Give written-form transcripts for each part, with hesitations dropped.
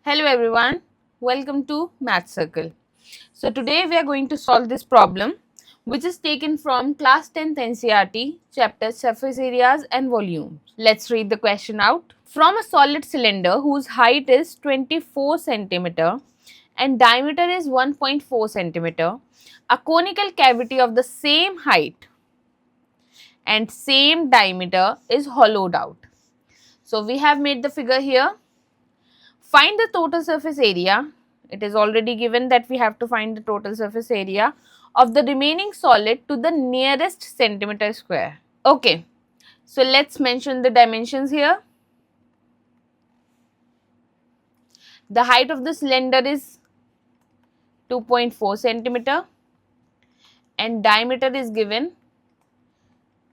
Hello everyone, welcome to Math Circle. So today we are going to solve this problem which is taken from class 10th NCERT chapter surface areas and volumes. Let's read the question out. From a solid cylinder whose height is 24 cm and diameter is 1.4 cm, a conical cavity of the same height and same diameter is hollowed out. So we have made the figure here. Find the total surface area. It is already given that we have to find the total surface area of the remaining solid to the nearest centimeter square. Okay, so let's mention the dimensions here. The height of the cylinder is 2.4 centimeter and diameter is given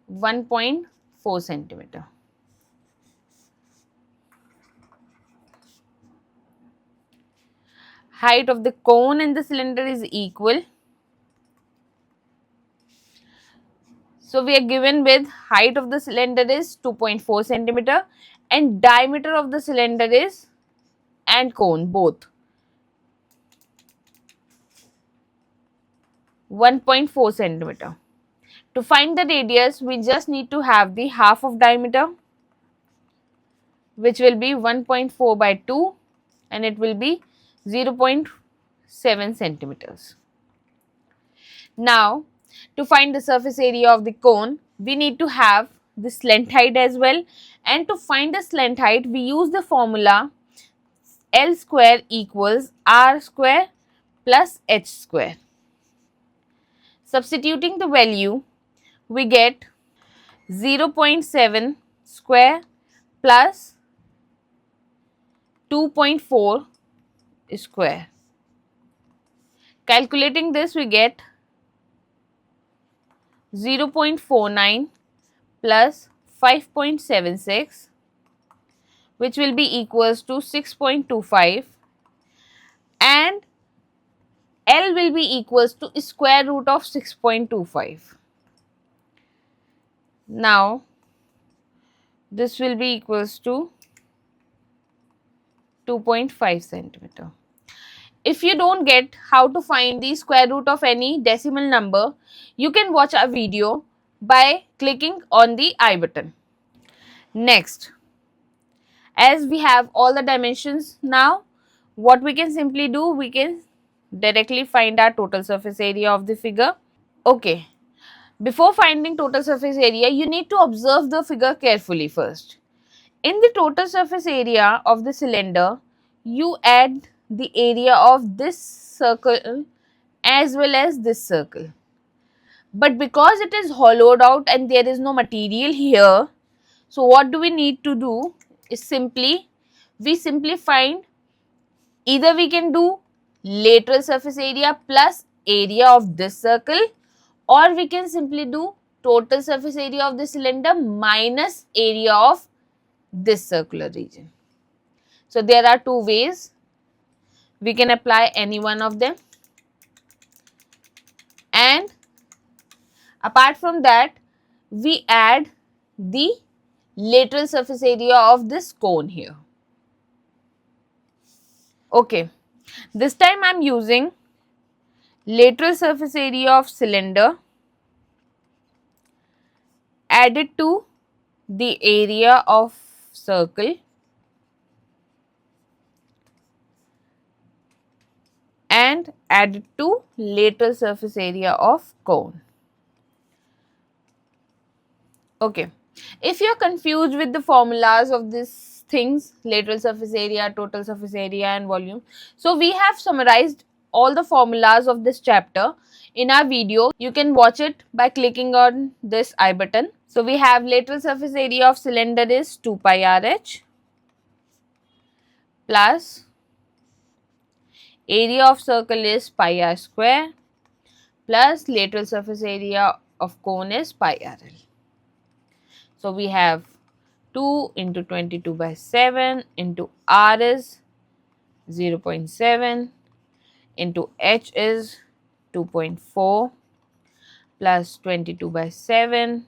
1.4 centimeter. Height of the cone and the cylinder is equal. So we are given with height of the cylinder is 2.4 centimeter and diameter of the cylinder is and cone both 1.4 centimeter. To find the radius, we just need to have the half of diameter, which will be 1.4 by 2 and it will be 0.7 centimeters. Now, to find the surface area of the cone, we need to have the slant height as well, and to find the slant height, we use the formula L square equals R square plus H square. Substituting the value, we get 0.7 square plus 2.4 square. Calculating this, we get 0.49 plus 5.76, which will be equals to 6.25, and L will be equals to square root of 6.25. Now, this will be equals to 2.5 centimeter. If you don't get how to find the square root of any decimal number, you can watch our video by clicking on the I button. Next, as we have all the dimensions now, what we can simply do, we can directly find our total surface area of the figure. Okay, before finding total surface area, you need to observe the figure carefully first. In the total surface area of the cylinder, you add the area of this circle as well as this circle. But because it is hollowed out and there is no material here, so what do we need to do is we simply find, either we can do lateral surface area plus area of this circle, or we can simply do total surface area of the cylinder minus area of this circular region. So there are two ways. We can apply any one of them, and apart from that, we add the lateral surface area of this cone here. Okay, this time I am using lateral surface area of cylinder added to the area of circle and added to lateral surface area of cone. Okay, if you are confused with the formulas of these things, lateral surface area, total surface area and volume, so we have summarized all the formulas of this chapter in our video. You can watch it by clicking on this I button. So we have lateral surface area of cylinder is 2 pi RH plus area of circle is pi r square plus lateral surface area of cone is pi RL. So we have 2 into 22 by 7 into R is 0.7 into H is 2.4 plus 22 by 7,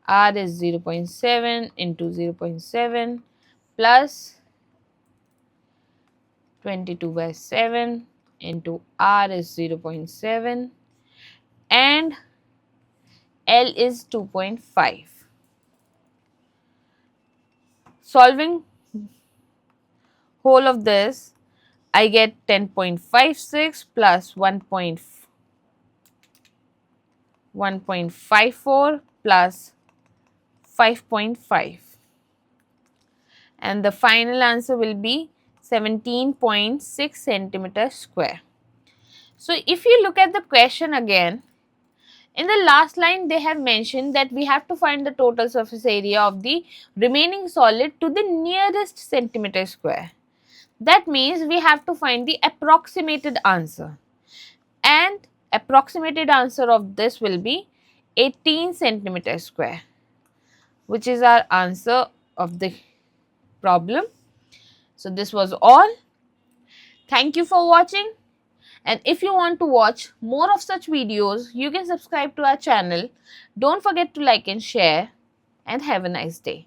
R is 0.7 into 0.7 plus 22 by 7 into R is 0.7 and L is 2.5. Solving whole of this, I get 10.56 plus 1.54 plus 5.5, and the final answer will be 17.6 centimeters square. So if you look at the question again, in the last line they have mentioned that we have to find the total surface area of the remaining solid to the nearest centimeter square. That means we have to find the approximated answer, and approximated answer of this will be 18 centimeter square, which is our answer of the problem. So this was all. Thank you for watching, and if you want to watch more of such videos, you can subscribe to our channel. Don't forget to like and share, and have a nice day.